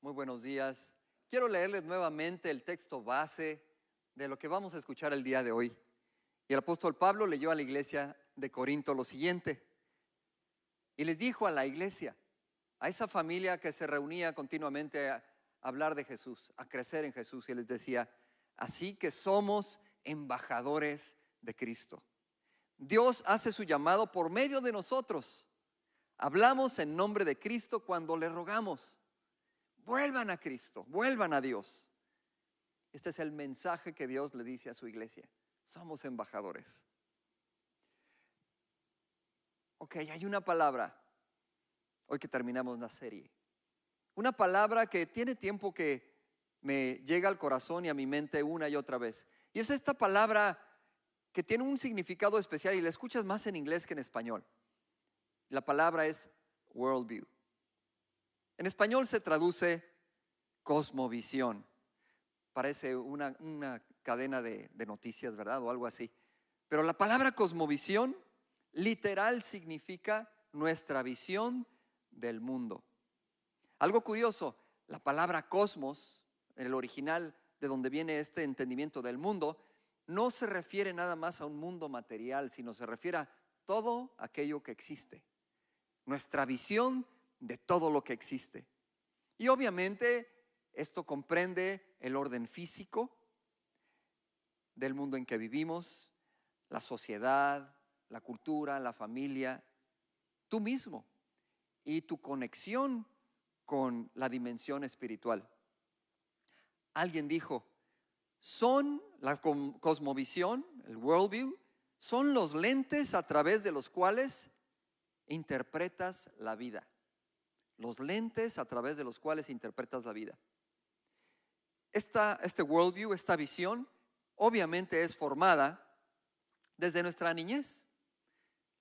Muy buenos días. Quiero leerles nuevamente el texto base de lo que vamos a escuchar el día de hoy. Y el apóstol Pablo leyó a la iglesia de Corinto lo siguiente. Y les dijo a la iglesia, a esa familia que se reunía continuamente a hablar de Jesús, a crecer en Jesús. Y les decía, así que somos embajadores de Cristo. Dios hace su llamado por medio de nosotros. Hablamos en nombre de Cristo cuando le rogamos. Vuelvan a Cristo, vuelvan a Dios. Este es el mensaje que Dios le dice a su iglesia. Somos embajadores. Ok, hay una palabra, hoy que terminamos la serie. Una palabra que tiene tiempo que me llega al corazón y a mi mente una y otra vez. Y es esta palabra que tiene un significado especial y la escuchas más en inglés que en español. La palabra es worldview. En español se traduce cosmovisión. Parece una cadena de noticias, ¿verdad? O algo así. Pero la palabra cosmovisión literal significa nuestra visión del mundo. Algo curioso, la palabra cosmos, en el original de donde viene este entendimiento del mundo, no se refiere nada más a un mundo material, sino se refiere a todo aquello que existe. Nuestra visión de todo lo que existe. Y obviamente esto comprende el orden físico del mundo en que vivimos, la sociedad, la cultura, la familia, tú mismo y tu conexión con la dimensión espiritual. Alguien dijo, son la cosmovisión, el worldview, son los lentes a través de los cuales interpretas la vida. Los lentes a través de los cuales interpretas la vida. Este worldview, esta visión, obviamente es formada desde nuestra niñez.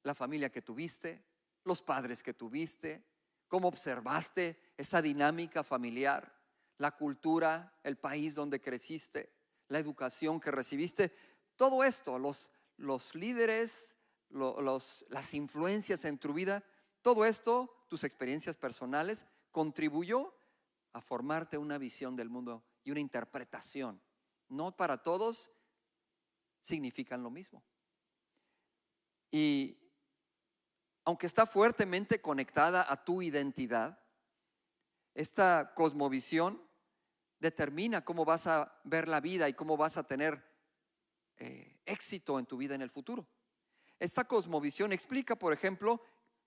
La familia que tuviste, los padres que tuviste, cómo observaste esa dinámica familiar, la cultura, el país donde creciste, la educación que recibiste. Todo esto, los líderes, las influencias en tu vida, todo esto, tus experiencias personales, contribuyó a formarte una visión del mundo y una interpretación. No para todos significan lo mismo. Y aunque está fuertemente conectada a tu identidad, esta cosmovisión determina cómo vas a ver la vida y cómo vas a tener éxito en tu vida en el futuro. Esta cosmovisión explica, por ejemplo,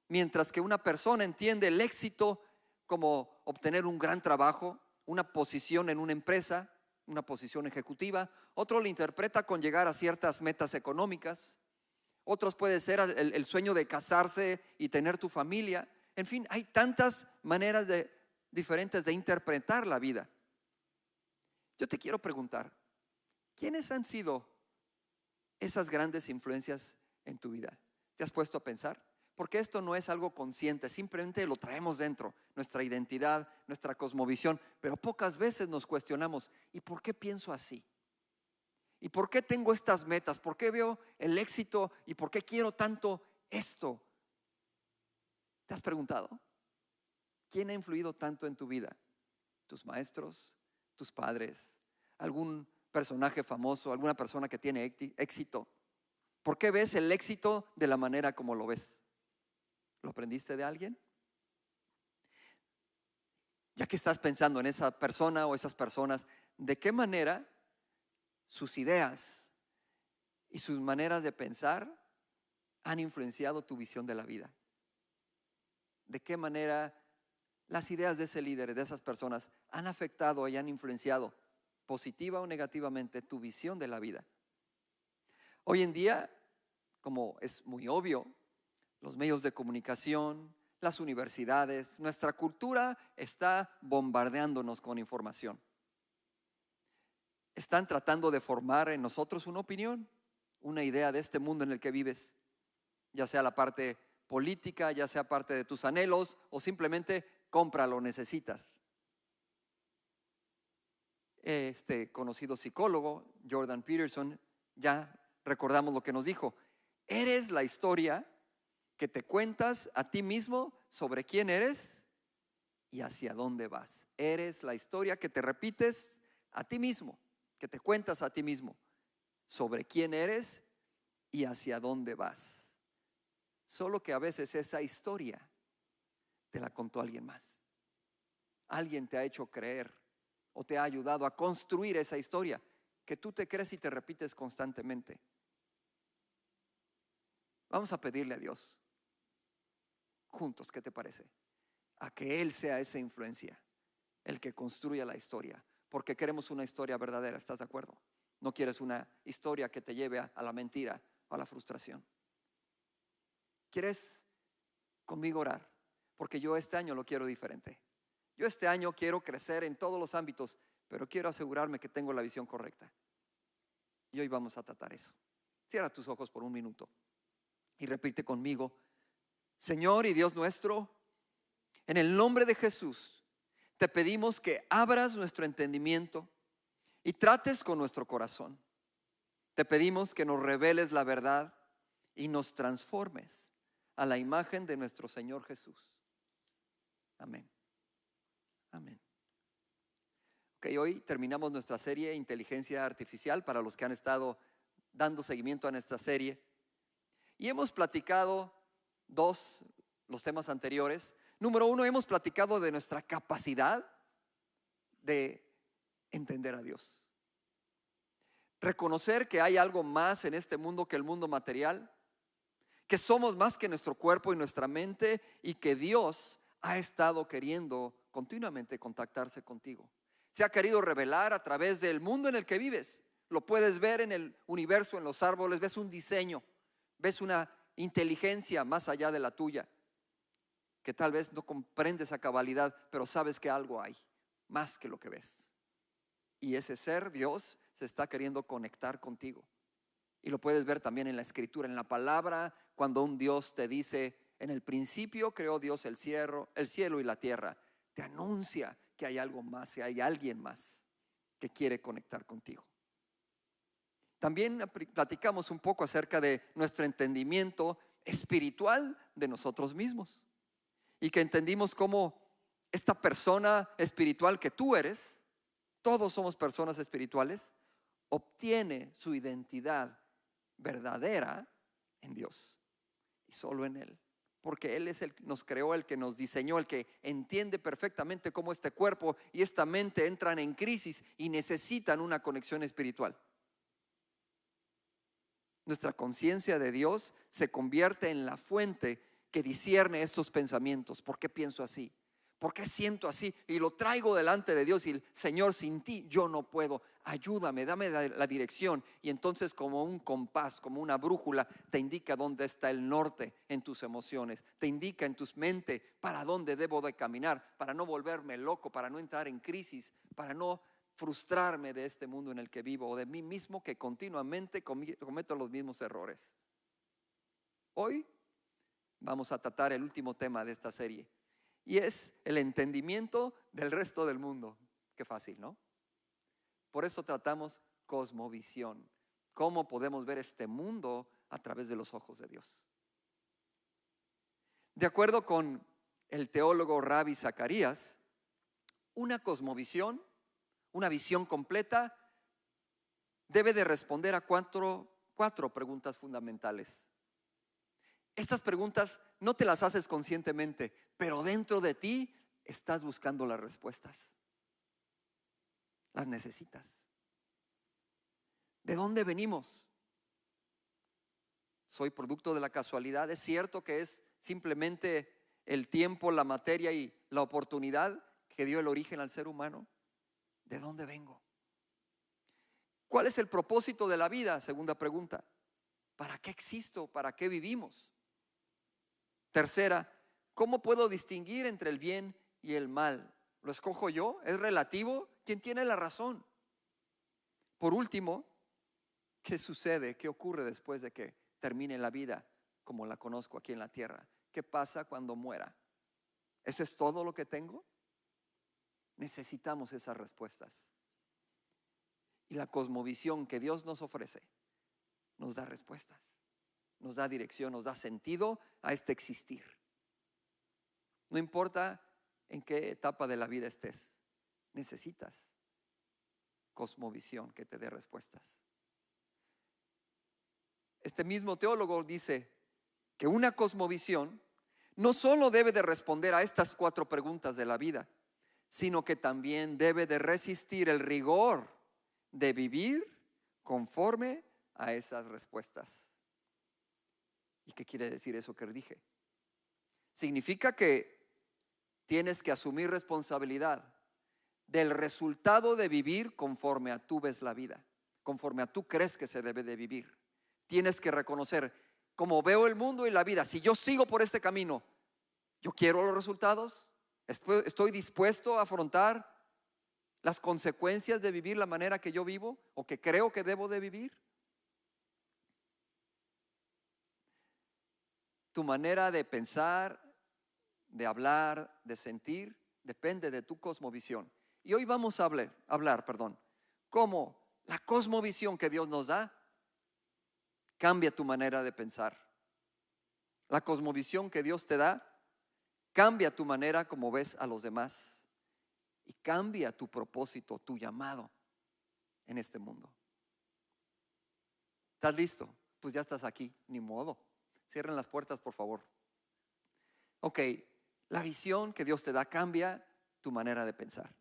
mientras que una persona entiende el éxito como obtener un gran trabajo, una posición en una empresa, una posición ejecutiva, otro lo interpreta con llegar a ciertas metas económicas. Otros puede ser el sueño de casarse y tener tu familia. En fin, hay tantas maneras diferentes de interpretar la vida. Yo te quiero preguntar, ¿quiénes han sido esas grandes influencias en tu vida? ¿Te has puesto a pensar? Porque esto no es algo consciente, simplemente lo traemos dentro, nuestra identidad, nuestra cosmovisión, pero pocas veces nos cuestionamos, ¿y por qué pienso así? ¿Y por qué tengo estas metas? ¿Por qué veo el éxito? ¿Y por qué quiero tanto esto? ¿Te has preguntado? ¿Quién ha influido tanto en tu vida? ¿Tus maestros? ¿Tus padres? ¿Algún personaje famoso? ¿Alguna persona que tiene éxito? ¿Por qué ves el éxito de la manera como lo ves? ¿Lo aprendiste de alguien? Ya que estás pensando en esa persona o esas personas, ¿de qué manera sus ideas y sus maneras de pensar han influenciado tu visión de la vida? ¿De qué manera las ideas de ese líder, de esas personas, han afectado y han influenciado positiva o negativamente tu visión de la vida? Hoy en día, como es muy obvio, los medios de comunicación, las universidades, nuestra cultura está bombardeándonos con información. Están tratando de formar en nosotros una opinión, una idea de este mundo en el que vives, ya sea la parte política, ya sea parte de tus anhelos o simplemente cómpralo, necesitas. Este conocido psicólogo, Jordan Peterson, ya recordamos lo que nos dijo. Eres la historia que te cuentas a ti mismo sobre quién eres y hacia dónde vas. Eres la historia que te repites a ti mismo, que te cuentas a ti mismo sobre quién eres y hacia dónde vas. Solo que a veces esa historia te la contó alguien más. Alguien te ha hecho creer o te ha ayudado a construir esa historia que tú te crees y te repites constantemente. Vamos a pedirle a Dios juntos, ¿qué te parece? A que Él sea esa influencia, el que construya la historia, porque queremos una historia verdadera, ¿estás de acuerdo? No quieres una historia que te lleve a la mentira o a la frustración. ¿Quieres conmigo orar? Porque yo este año lo quiero diferente. Yo este año quiero crecer en todos los ámbitos, pero quiero asegurarme que tengo la visión correcta. Y hoy vamos a tratar eso. Cierra tus ojos por un minuto y repite conmigo: Señor y Dios nuestro, en el nombre de Jesús, te pedimos que abras nuestro entendimiento y trates con nuestro corazón. Te pedimos que nos reveles la verdad y nos transformes a la imagen de nuestro Señor Jesús. Amén. Amén. Ok, hoy terminamos nuestra serie Inteligencia Artificial para los que han estado dando seguimiento a esta serie. Y hemos platicado los temas anteriores. Número 1, hemos platicado de nuestra capacidad de entender a Dios. Reconocer que hay algo más en este mundo que el mundo material, que somos más que nuestro cuerpo y nuestra mente, y que Dios ha estado queriendo continuamente contactarse contigo. Se ha querido revelar a través del mundo en el que vives. Lo puedes ver en el universo, en los árboles, ves un diseño, ves una inteligencia más allá de la tuya, que tal vez no comprendes a cabalidad, pero sabes que algo hay más que lo que ves. Y ese ser, Dios, se está queriendo conectar contigo. Y lo puedes ver también en la escritura, en la palabra, cuando un Dios te dice: en el principio creó Dios el cielo y la tierra. Te anuncia que hay algo más, que hay alguien más que quiere conectar contigo. También platicamos un poco acerca de nuestro entendimiento espiritual de nosotros mismos, y que entendimos cómo esta persona espiritual que tú eres, todos somos personas espirituales, obtiene su identidad verdadera en Dios y solo en Él, porque Él es el que nos creó, el que nos diseñó, el que entiende perfectamente cómo este cuerpo y esta mente entran en crisis y necesitan una conexión espiritual. Nuestra conciencia de Dios se convierte en la fuente que discierne estos pensamientos. ¿Por qué pienso así? ¿Por qué siento así? Y lo traigo delante de Dios y: Señor, sin ti yo no puedo. Ayúdame, dame la dirección. Y entonces, como un compás, como una brújula, te indica dónde está el norte en tus emociones. Te indica en tu mente para dónde debo de caminar, para no volverme loco, para no entrar en crisis, para no frustrarme de este mundo en el que vivo o de mí mismo, que continuamente cometo los mismos errores. Hoy vamos a tratar el último tema de esta serie, y es el entendimiento del resto del mundo. Qué fácil, ¿no? Por eso tratamos cosmovisión. ¿Cómo podemos ver este mundo a través de los ojos de Dios? De acuerdo con el teólogo Ravi Zacharias, una cosmovisión, una visión completa, debe de responder a cuatro preguntas fundamentales. Estas preguntas no te las haces conscientemente, pero dentro de ti estás buscando las respuestas. Las necesitas. ¿De dónde venimos? ¿Soy producto de la casualidad? ¿Es cierto que es simplemente el tiempo, la materia y la oportunidad que dio el origen al ser humano? ¿De dónde vengo? ¿Cuál es el propósito de la vida? Segunda pregunta. ¿Para qué existo? ¿Para qué vivimos? Tercera, ¿cómo puedo distinguir entre el bien y el mal? ¿Lo escojo yo? ¿Es relativo? ¿Quién tiene la razón? Por último, ¿qué sucede? ¿Qué ocurre después de que termine la vida como la conozco aquí en la tierra? ¿Qué pasa cuando muera? ¿Eso es todo lo que tengo? Necesitamos esas respuestas. Y la cosmovisión que Dios nos ofrece nos da respuestas, nos da dirección, nos da sentido a este existir. No importa en qué etapa de la vida estés, necesitas cosmovisión que te dé respuestas. Este mismo teólogo dice que una cosmovisión no solo debe de responder a estas 4 preguntas de la vida, sino que también debe de resistir el rigor de vivir conforme a esas respuestas. ¿Y qué quiere decir eso que dije? Significa que tienes que asumir responsabilidad del resultado de vivir conforme a tú ves la vida, conforme a tú crees que se debe de vivir. Tienes que reconocer, como veo el mundo y la vida, si yo sigo por este camino, ¿yo quiero los resultados? ¿Estoy dispuesto a afrontar las consecuencias de vivir la manera que yo vivo o que creo que debo de vivir? Tu manera de pensar, de hablar, de sentir, depende de tu cosmovisión. Y hoy vamos a hablar, cómo la cosmovisión que Dios nos da cambia tu manera de pensar. La cosmovisión que Dios te da cambia tu manera como ves a los demás y cambia tu propósito, tu llamado en este mundo. ¿Estás listo? Pues ya estás aquí, ni modo. Cierren las puertas, por favor. Ok, la visión que Dios te da cambia tu manera de pensar.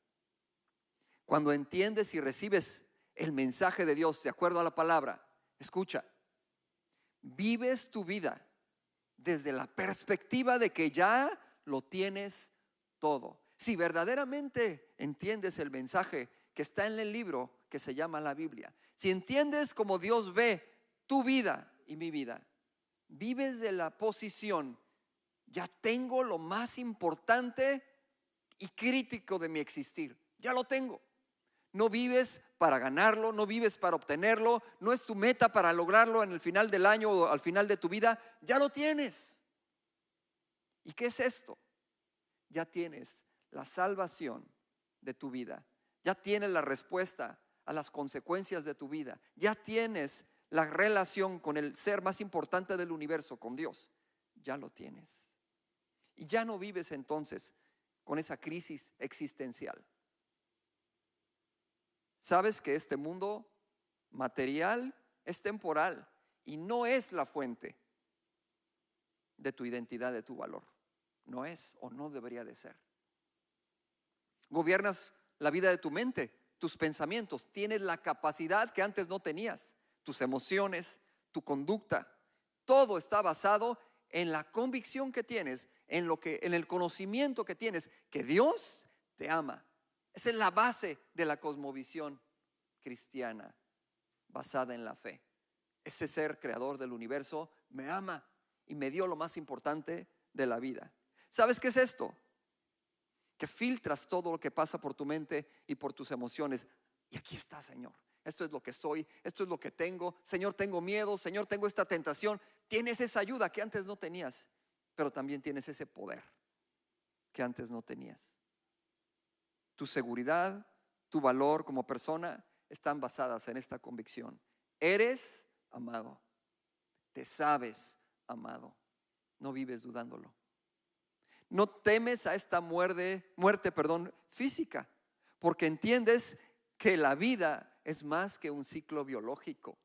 Cuando entiendes y recibes el mensaje de Dios de acuerdo a la palabra, escucha, vives tu vida desde la perspectiva de que ya lo tienes todo. Si verdaderamente entiendes el mensaje que está en el libro que se llama la Biblia, si entiendes cómo Dios ve tu vida y mi vida, vives de la posición, ya tengo lo más importante y crítico de mi existir, ya lo tengo. No vives para ganarlo, no vives para obtenerlo, no es tu meta para lograrlo en el final del año o al final de tu vida, ya lo tienes. ¿Y qué es esto? Ya tienes la salvación de tu vida, ya tienes la respuesta a las consecuencias de tu vida, ya tienes la relación con el ser más importante del universo, con Dios, ya lo tienes. Y ya no vives entonces con esa crisis existencial. Sabes que este mundo material es temporal y no es la fuente de tu identidad, de tu valor. No es o no debería de ser. Gobiernas la vida de tu mente, tus pensamientos. Tienes la capacidad que antes no tenías. Tus emociones, tu conducta. Todo está basado en la convicción que tienes, en el conocimiento que tienes, que Dios te ama. Esa es la base de la cosmovisión cristiana, basada en la fe. Ese ser creador del universo me ama y me dio lo más importante de la vida. ¿Sabes qué es esto? Que filtras todo lo que pasa por tu mente y por tus emociones. Y aquí está, Señor. Esto es lo que soy, esto es lo que tengo. Señor, tengo miedo, Señor, tengo esta tentación. Tienes esa ayuda que antes no tenías, pero también tienes ese poder que antes no tenías. Tu seguridad, tu valor como persona están basadas en esta convicción. Eres amado, te sabes amado, no vives dudándolo. No temes a esta muerte, física, porque entiendes que la vida es más que un ciclo biológico.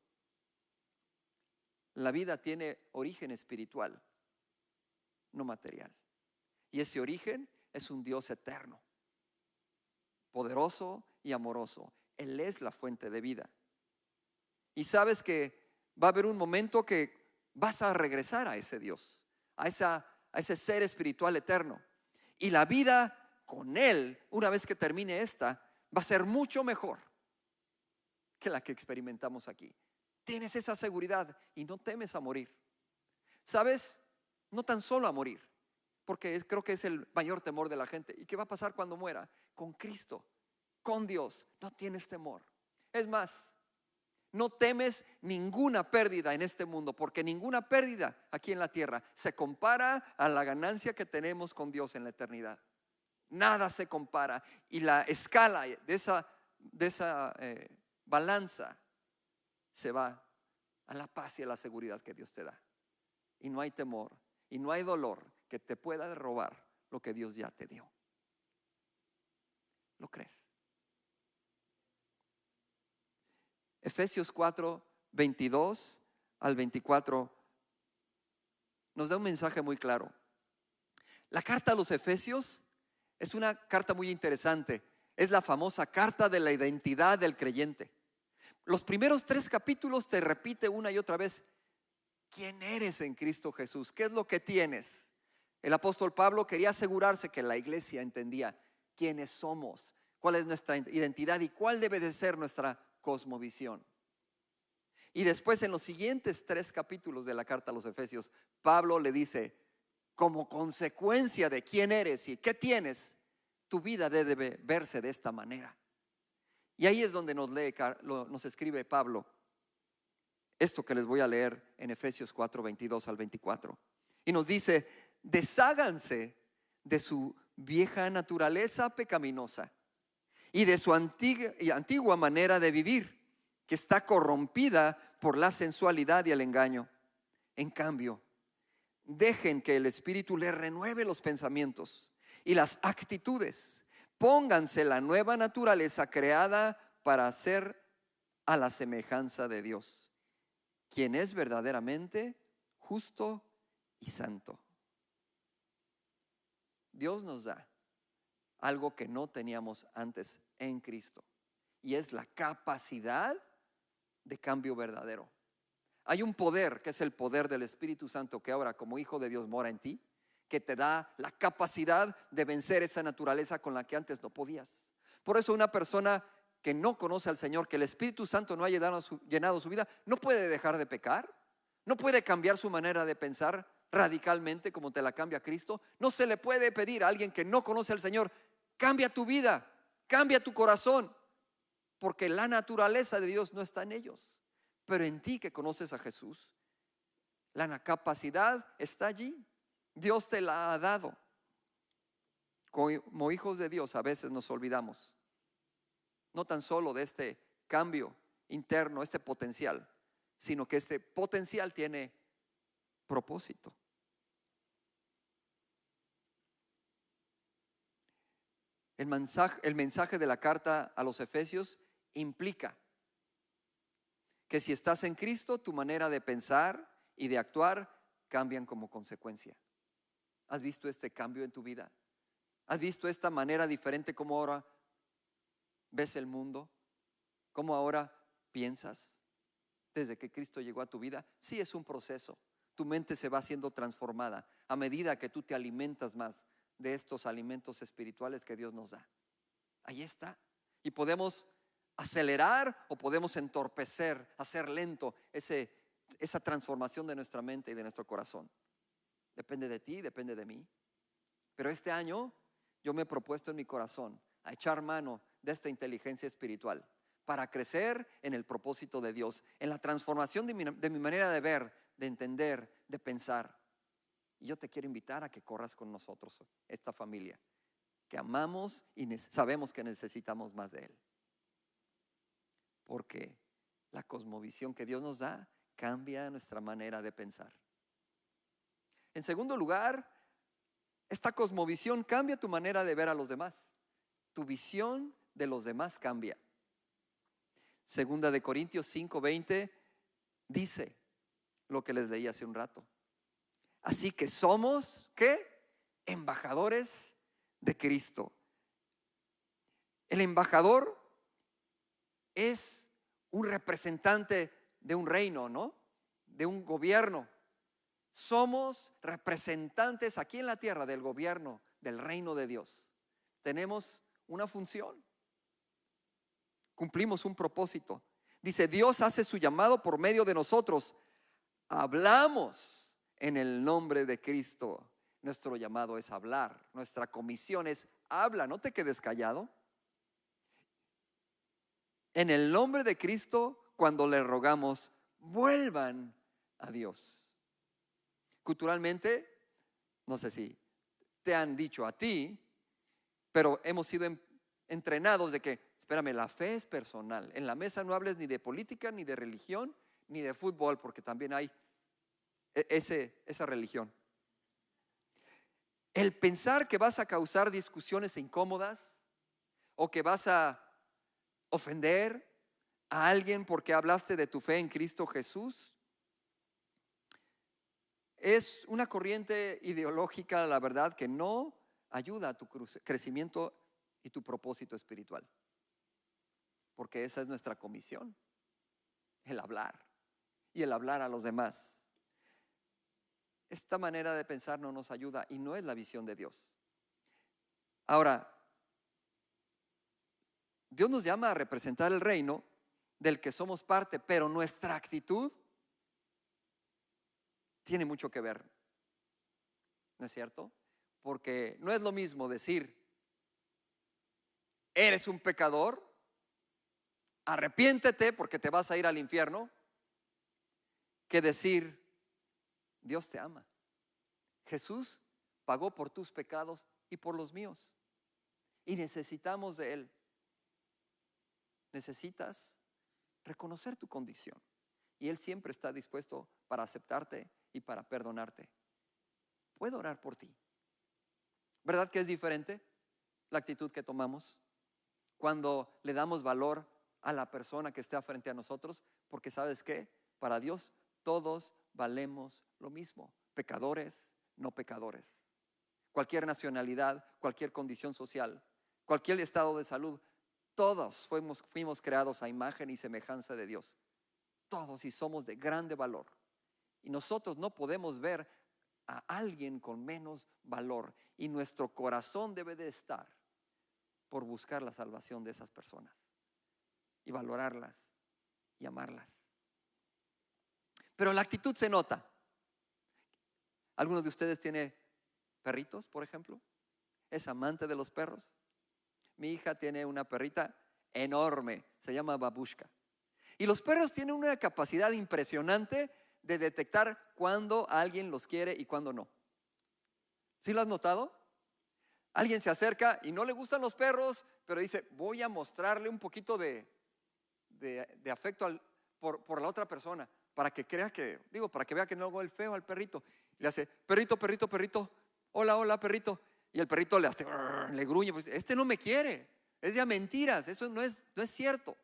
La vida tiene origen espiritual, no material. Y ese origen es un Dios eterno, poderoso y amoroso. Él es la fuente de vida. Y sabes que va a haber un momento que vas a regresar a ese Dios, a ese ser espiritual eterno. Y la vida con Él, una vez que termine esta, va a ser mucho mejor que la que experimentamos aquí. Tienes esa seguridad y no temes a morir. ¿Sabes? No tan solo a morir, porque creo que es el mayor temor de la gente. ¿Y qué va a pasar cuando muera? Con Cristo, con Dios, no tienes temor. Es más, no temes ninguna pérdida en este mundo, porque ninguna pérdida aquí en la tierra se compara a la ganancia que tenemos con Dios en la eternidad. Nada se compara. Y la escala de esa balanza se va a la paz y a la seguridad que Dios te da. Y no hay temor y no hay dolor que te pueda robar lo que Dios ya te dio. ¿Lo crees? Efesios 4, 22 al 24 nos da un mensaje muy claro. La carta a los Efesios es una carta muy interesante. Es la famosa carta de la identidad del creyente. Los primeros 3 capítulos te repite una y otra vez quién eres en Cristo Jesús, qué es lo que tienes. El apóstol Pablo quería asegurarse que la iglesia entendía quiénes somos, cuál es nuestra identidad y cuál debe de ser nuestra cosmovisión. Y después en los siguientes 3 capítulos de la carta a los Efesios, Pablo le dice, como consecuencia de quién eres y qué tienes, tu vida debe verse de esta manera. Y ahí es donde nos escribe Pablo esto que les voy a leer en Efesios 4, 22 al 24. Y nos dice, desháganse de su vieja naturaleza pecaminosa y de su antigua manera de vivir, que está corrompida por la sensualidad y el engaño. En cambio, dejen que el Espíritu les renueve los pensamientos y las actitudes. Pónganse la nueva naturaleza creada para ser a la semejanza de Dios, quien es verdaderamente justo y santo. Dios nos da algo que no teníamos antes en Cristo, y es la capacidad de cambio verdadero. Hay un poder que es el poder del Espíritu Santo que ahora como hijo de Dios mora en ti, que te da la capacidad de vencer esa naturaleza con la que antes no podías. Por eso una persona que no conoce al Señor, que el Espíritu Santo no ha llenado su vida, no puede dejar de pecar, no puede cambiar su manera de pensar radicalmente como te la cambia Cristo. No se le puede pedir a alguien que no conoce al Señor, cambia tu vida, cambia tu corazón, porque la naturaleza de Dios no está en ellos. Pero en ti que conoces a Jesús, la capacidad está allí. Dios te la ha dado. Como hijos de Dios a veces nos olvidamos no tan solo de este cambio interno, este potencial, sino que este potencial tiene propósito. El mensaje de la carta a los Efesios implica que si estás en Cristo, tu manera de pensar y de actuar cambian como consecuencia. ¿Has visto este cambio en tu vida? ¿Has visto esta manera diferente como ahora ves el mundo? ¿Cómo ahora piensas desde que Cristo llegó a tu vida? Sí, es un proceso. Tu mente se va siendo transformada a medida que tú te alimentas más de estos alimentos espirituales que Dios nos da. Ahí está. Y podemos acelerar o podemos entorpecer, hacer lento esa transformación de nuestra mente y de nuestro corazón. Depende de ti, depende de mí. Pero este año yo me he propuesto en mi corazón a echar mano de esta inteligencia espiritual para crecer en el propósito de Dios, en la transformación de mi manera de ver, de entender, de pensar. Y yo te quiero invitar a que corras con nosotros, esta familia, que amamos y sabemos que necesitamos más de Él. Porque la cosmovisión que Dios nos da cambia nuestra manera de pensar. En segundo lugar, esta cosmovisión cambia tu manera de ver a los demás. Tu visión de los demás cambia. Segunda de Corintios 5:20 dice lo que les leí hace un rato. Así que somos, ¿qué? Embajadores de Cristo. El embajador es un representante de un reino, ¿no? De un gobierno. Somos representantes aquí en la tierra del gobierno, del reino de Dios. Tenemos una función. Cumplimos un propósito. Dice, Dios hace su llamado por medio de nosotros. Hablamos en el nombre de Cristo. Nuestro llamado es hablar. Nuestra comisión es habla, no te quedes callado. En el nombre de Cristo, cuando le rogamos, vuelvan a Dios. Culturalmente, no sé si te han dicho a ti, pero hemos sido entrenados de que, espérame, la fe es personal. En la mesa no hables ni de política, ni de religión, ni de fútbol, porque también hay esa religión. El pensar que vas a causar discusiones incómodas o que vas a ofender a alguien porque hablaste de tu fe en Cristo Jesús. Es una corriente ideológica, la verdad, que no ayuda a tu crecimiento y tu propósito espiritual. Porque esa es nuestra comisión, el hablar y el hablar a los demás. Esta manera de pensar no nos ayuda y no es la visión de Dios. Ahora, Dios nos llama a representar el reino del que somos parte, pero nuestra actitud tiene mucho que ver, ¿no es cierto? Porque no es lo mismo decir, eres un pecador, arrepiéntete porque te vas a ir al infierno, que decir, Dios te ama. Jesús pagó por tus pecados y por los míos. Y necesitamos de Él. Necesitas reconocer tu condición. Y Él siempre está dispuesto para aceptarte y para perdonarte. Puedo orar por ti. ¿Verdad que es diferente la actitud que tomamos cuando le damos valor a la persona que está frente a nosotros? Porque ¿sabes qué? Para Dios todos valemos lo mismo. Pecadores, no pecadores. Cualquier nacionalidad, cualquier condición social, cualquier estado de salud, todos fuimos creados a imagen y semejanza de Dios. Todos, y somos de grande valor. Y nosotros no podemos ver a alguien con menos valor. Y nuestro corazón debe de estar por buscar la salvación de esas personas. Y valorarlas y amarlas. Pero la actitud se nota. ¿Alguno de ustedes tiene perritos, por ejemplo? ¿Es amante de los perros? Mi hija tiene una perrita enorme, se llama Babushka. Y los perros tienen una capacidad impresionante de detectar cuándo alguien los quiere y cuándo no. ¿Sí lo has notado? Alguien se acerca y no le gustan los perros, pero dice, voy a mostrarle un poquito de afecto por la otra persona, para que crea para que vea que no hago el feo al perrito. Le hace, perrito, perrito, perrito, hola, hola, perrito. Y el perrito le hace, le gruñe, pues, este no me quiere, es de mentiras, eso no es cierto.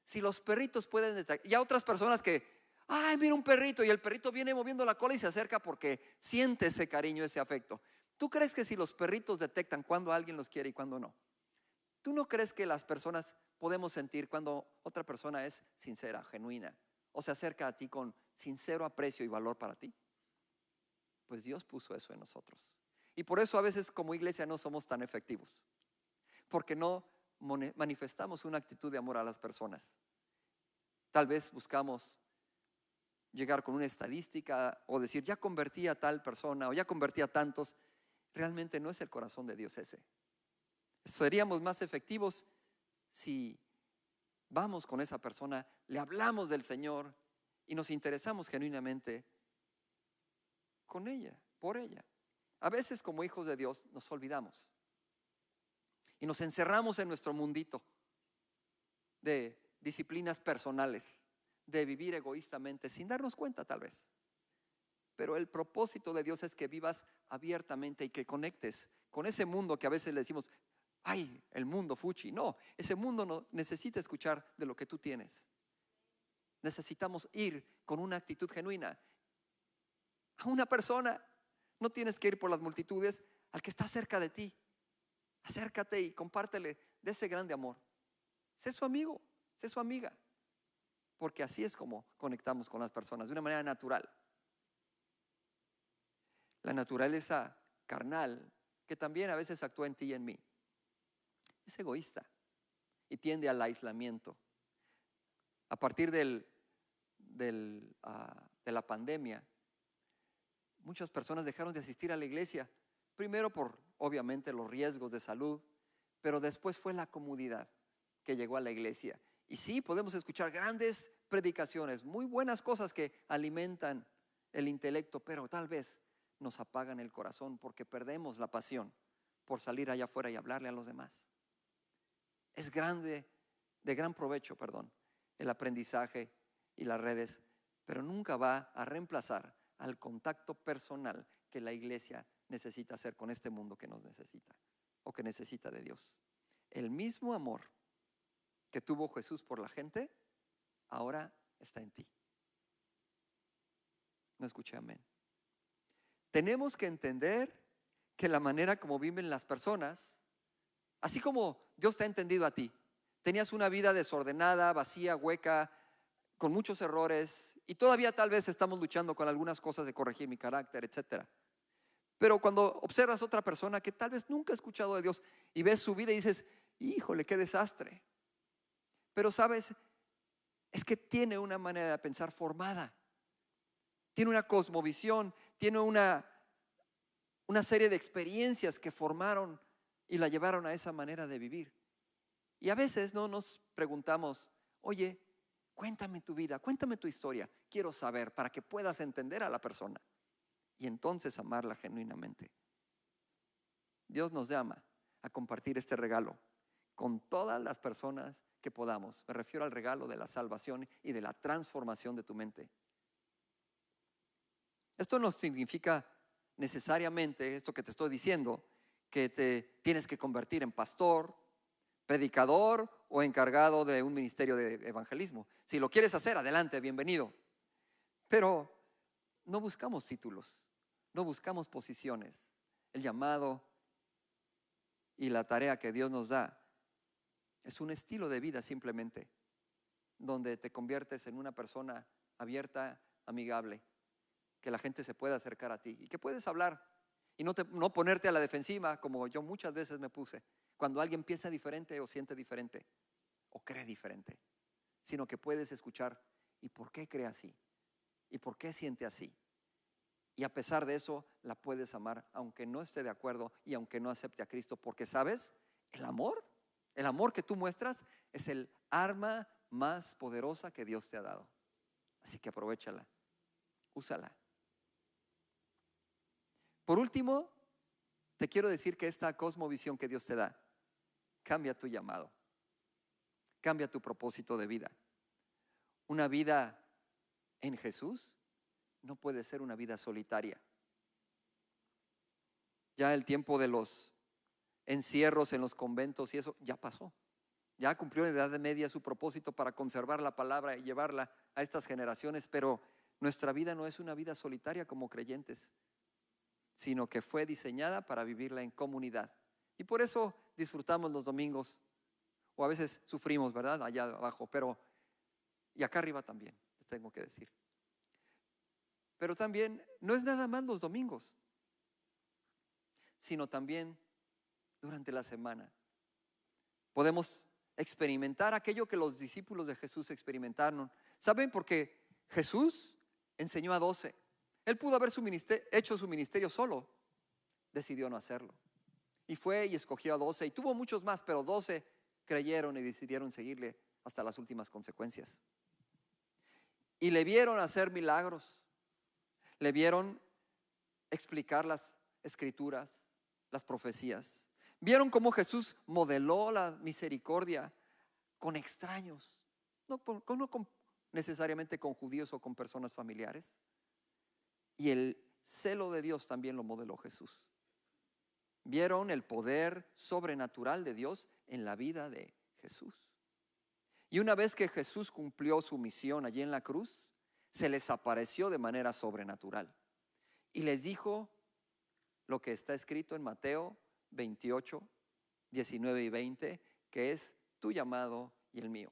Si los perritos pueden detectar, y hay otras personas que, ay, mira un perrito, y el perrito viene moviendo la cola y se acerca porque siente ese cariño, ese afecto. ¿Tú crees que si los perritos detectan cuando alguien los quiere y cuando no? ¿Tú no crees que las personas podemos sentir cuando otra persona es sincera, genuina, o se acerca a ti con sincero aprecio y valor para ti? Pues Dios puso eso en nosotros. Y por eso a veces como iglesia no somos tan efectivos, porque no manifestamos una actitud de amor a las personas. Tal vez buscamos llegar con una estadística o decir, ya convertí a tal persona o ya convertí a tantos. Realmente no es el corazón de Dios ese. Seríamos más efectivos si vamos con esa persona, le hablamos del Señor y nos interesamos genuinamente con ella, por ella. A veces como hijos de Dios nos olvidamos y nos encerramos en nuestro mundito de disciplinas personales, de vivir egoístamente sin darnos cuenta tal vez. Pero el propósito de Dios es que vivas abiertamente y que conectes con ese mundo que a veces le decimos, ay, el mundo fuchi. No, ese mundo no necesita escuchar de lo que tú tienes. Necesitamos ir con una actitud genuina a una persona. No tienes que ir por las multitudes, al que está cerca de ti. Acércate y compártele de ese grande amor. Sé su amigo, sé su amiga, porque así es como conectamos con las personas, de una manera natural. La naturaleza carnal, que también a veces actúa en ti y en mí, es egoísta y tiende al aislamiento. A partir de la pandemia, muchas personas dejaron de asistir a la iglesia, primero por obviamente los riesgos de salud, pero después fue la comodidad que llegó a la iglesia. Y sí, podemos escuchar grandes predicaciones, muy buenas cosas que alimentan el intelecto, pero tal vez nos apagan el corazón porque perdemos la pasión por salir allá afuera y hablarle a los demás. Es de gran provecho, el aprendizaje y las redes, pero nunca va a reemplazar al contacto personal que la iglesia necesita hacer con este mundo que nos necesita o que necesita de Dios. el mismo amor que tuvo Jesús por la gente, ahora está en ti. No escuché amén. Tenemos que entender que la manera como viven las personas, así como Dios te ha entendido a ti, tenías una vida desordenada, vacía, hueca, con muchos errores, y todavía tal vez estamos luchando con algunas cosas de corregir mi carácter, etcétera. Pero cuando observas a otra persona que tal vez nunca ha escuchado de Dios y ves su vida y dices, híjole, qué desastre. Pero sabes, es que tiene una manera de pensar formada, tiene una cosmovisión, tiene una serie de experiencias que formaron y la llevaron a esa manera de vivir. Y a veces no nos preguntamos, oye, cuéntame tu vida, cuéntame tu historia, quiero saber para que puedas entender a la persona y entonces amarla genuinamente. Dios nos llama a compartir este regalo con todas las personas que podamos. Me refiero al regalo de la salvación y de la transformación de tu mente. Esto no significa necesariamente, esto que te estoy diciendo, que te tienes que convertir en pastor, predicador o encargado de un ministerio de evangelismo. Si lo quieres hacer, adelante, bienvenido. Pero no buscamos títulos, no buscamos posiciones. El llamado y la tarea que Dios nos da es un estilo de vida simplemente, donde te conviertes en una persona abierta, amigable, que la gente se pueda acercar a ti y que puedes hablar y no ponerte a la defensiva como yo muchas veces me puse cuando alguien piensa diferente o siente diferente o cree diferente, sino que puedes escuchar y por qué cree así y por qué siente así, y a pesar de eso la puedes amar aunque no esté de acuerdo y aunque no acepte a Cristo, porque sabes, el amor que tú muestras es el arma más poderosa que Dios te ha dado. Así que aprovéchala, úsala. Por último, te quiero decir que esta cosmovisión que Dios te da cambia tu llamado, cambia tu propósito de vida. Una vida en Jesús no puede ser una vida solitaria. Ya el tiempo de los encierros en los conventos y eso ya pasó. Ya cumplió en edad media su propósito para conservar la palabra y llevarla a estas generaciones, pero nuestra vida no es una vida solitaria como creyentes, sino que fue diseñada para vivirla en comunidad. Y por eso disfrutamos los domingos, o a veces sufrimos, ¿verdad? Allá abajo, y acá arriba también, les tengo que decir. Pero también no es nada más los domingos, sino también durante la semana. Podemos experimentar aquello que los discípulos de Jesús experimentaron. ¿Saben? Porque Jesús enseñó a 12. Él pudo haber hecho su ministerio solo, decidió no hacerlo. Y fue y escogió a 12 y tuvo muchos más, pero 12 creyeron y decidieron seguirle hasta las últimas consecuencias. Y le vieron hacer milagros, le vieron explicar las escrituras, las profecías. Vieron cómo Jesús modeló la misericordia con extraños, no necesariamente con judíos o con personas familiares. Y el celo de Dios también lo modeló Jesús. Vieron el poder sobrenatural de Dios en la vida de Jesús. Y una vez que Jesús cumplió su misión allí en la cruz, se les apareció de manera sobrenatural y les dijo lo que está escrito en Mateo 28, 19 y 20, que es tu llamado y el mío.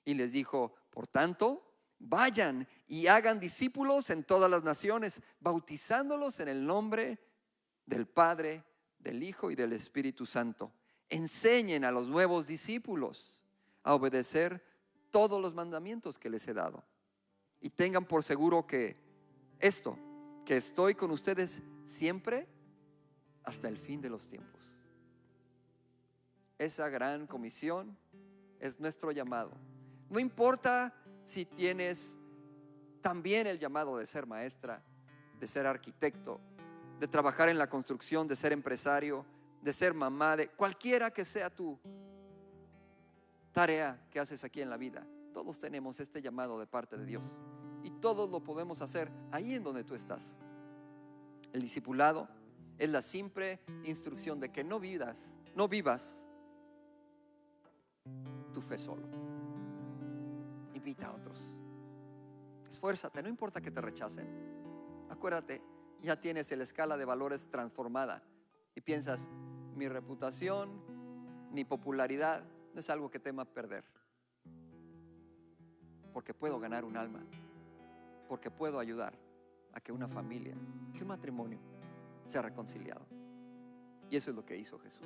Y les dijo, por tanto, vayan y hagan discípulos en todas las naciones, bautizándolos en el nombre del Padre, del Hijo y del Espíritu Santo. Enseñen a los nuevos discípulos a obedecer todos los mandamientos que les he dado. Y tengan por seguro que estoy con ustedes siempre hasta el fin de los tiempos. Esa gran comisión es nuestro llamado. No importa si tienes también el llamado de ser maestra, de ser arquitecto, de trabajar en la construcción, de ser empresario, de ser mamá, de cualquiera que sea tu tarea que haces aquí en la vida. Todos tenemos este llamado de parte de Dios y todos lo podemos hacer ahí en donde tú estás. El discipulado es la simple instrucción de que no vivas tu fe solo. Invita a otros. Esfuérzate, no importa que te rechacen. Acuérdate, ya tienes la escala de valores transformada y piensas, mi reputación, mi popularidad no es algo que tema perder, porque puedo ganar un alma, porque puedo ayudar a que una familia, que un matrimonio sea reconciliado. Y eso es lo que hizo Jesús.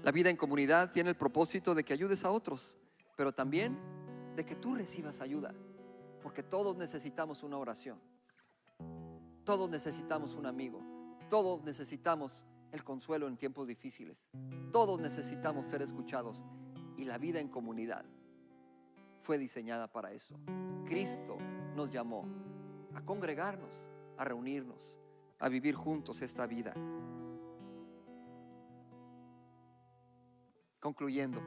La vida en comunidad tiene el propósito de que ayudes a otros, pero también de que tú recibas ayuda, porque todos necesitamos una oración, todos necesitamos un amigo, todos necesitamos el consuelo en tiempos difíciles, todos necesitamos ser escuchados, y la vida en comunidad fue diseñada para eso. Cristo nos llamó a congregarnos, a reunirnos, a vivir juntos esta vida. Concluyendo,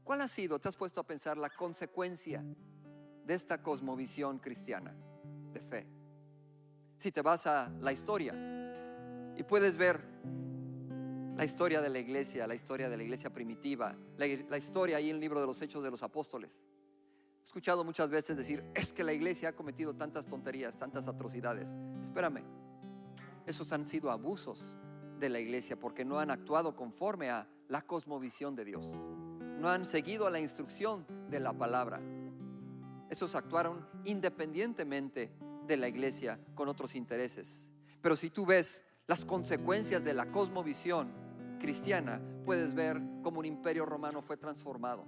¿cuál ha sido, te has puesto a pensar, la consecuencia de esta cosmovisión cristiana de fe? Si te vas a la historia y puedes ver la historia de la iglesia primitiva, la historia ahí en el libro de los Hechos de los Apóstoles. He escuchado muchas veces decir, es que la iglesia ha cometido tantas tonterías, tantas atrocidades. Espérame, esos han sido abusos de la iglesia porque no han actuado conforme a la cosmovisión de Dios. No han seguido a la instrucción de la palabra. Esos actuaron independientemente de la iglesia con otros intereses. Pero si tú ves las consecuencias de la cosmovisión cristiana, puedes ver cómo un imperio romano fue transformado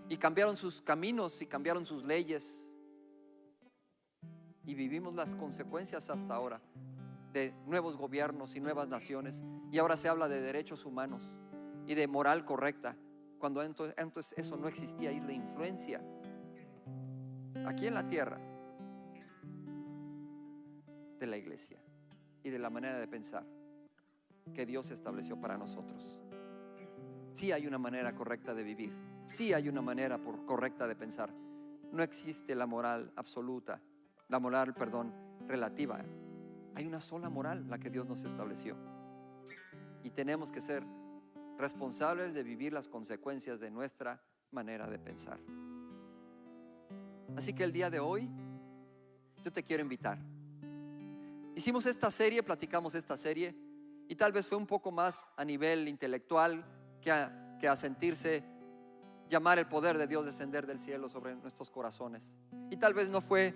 y cambiaron sus caminos y cambiaron sus leyes, y vivimos las consecuencias hasta ahora de nuevos gobiernos y nuevas naciones, y ahora se habla de derechos humanos y de moral correcta, cuando entonces eso no existía. Y la influencia aquí en la tierra de la iglesia y de la manera de pensar que Dios estableció para nosotros. Sí hay una manera correcta de vivir, sí hay una manera correcta de pensar. No existe la moral absoluta, la moral, relativa. Hay una sola moral, la que Dios nos estableció, y tenemos que ser responsables de vivir las consecuencias de nuestra manera de pensar. Así que el día de hoy yo te quiero invitar. Hicimos esta serie, platicamos esta serie, y tal vez fue un poco más a nivel intelectual que a sentirse llamar el poder de Dios descender del cielo sobre nuestros corazones. Y tal vez no fue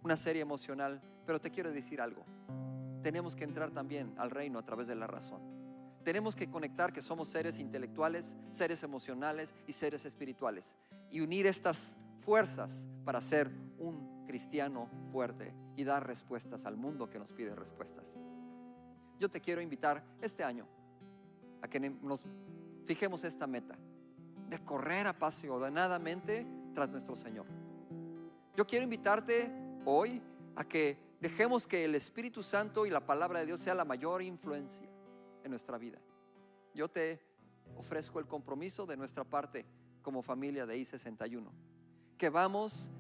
una serie emocional, pero te quiero decir algo. Tenemos que entrar también al reino a través de la razón. Tenemos que conectar que somos seres intelectuales, seres emocionales y seres espirituales, y unir estas fuerzas para ser un cristiano fuerte y dar respuestas al mundo que nos pide respuestas. Yo te quiero invitar este año a que nos fijemos esta meta de correr apasionadamente tras nuestro Señor. Yo quiero invitarte hoy a que dejemos que el Espíritu Santo y la palabra de Dios sea la mayor influencia en nuestra vida. Yo te ofrezco el compromiso de nuestra parte como familia de I-61, que vamos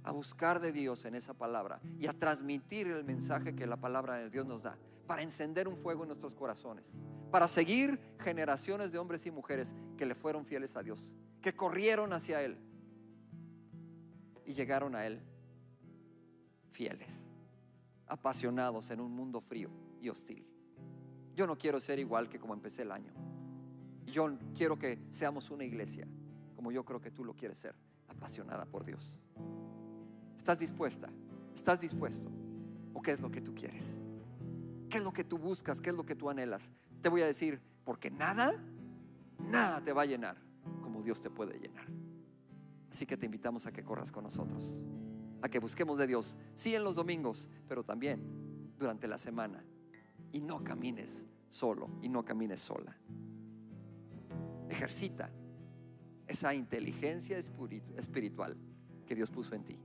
a buscar de Dios en esa palabra y a transmitir el mensaje que la palabra de Dios nos da, para encender un fuego en nuestros corazones, para seguir generaciones de hombres y mujeres que le fueron fieles a Dios, que corrieron hacia Él y llegaron a Él fieles, apasionados en un mundo frío y hostil. Yo no quiero ser igual que como empecé el año. Yo quiero que seamos una iglesia como yo creo que tú lo quieres ser, apasionada por Dios. ¿Estás dispuesta? ¿Estás dispuesto? ¿O qué es lo que tú quieres? ¿Qué es lo que tú buscas? ¿Qué es lo que tú anhelas? Te voy a decir, porque nada te va a llenar como Dios te puede llenar. Así que te invitamos a que corras con nosotros, a que busquemos de Dios, sí, en los domingos, pero también durante la semana. Y no camines solo y no camines sola. Ejercita esa inteligencia espiritual que Dios puso en ti.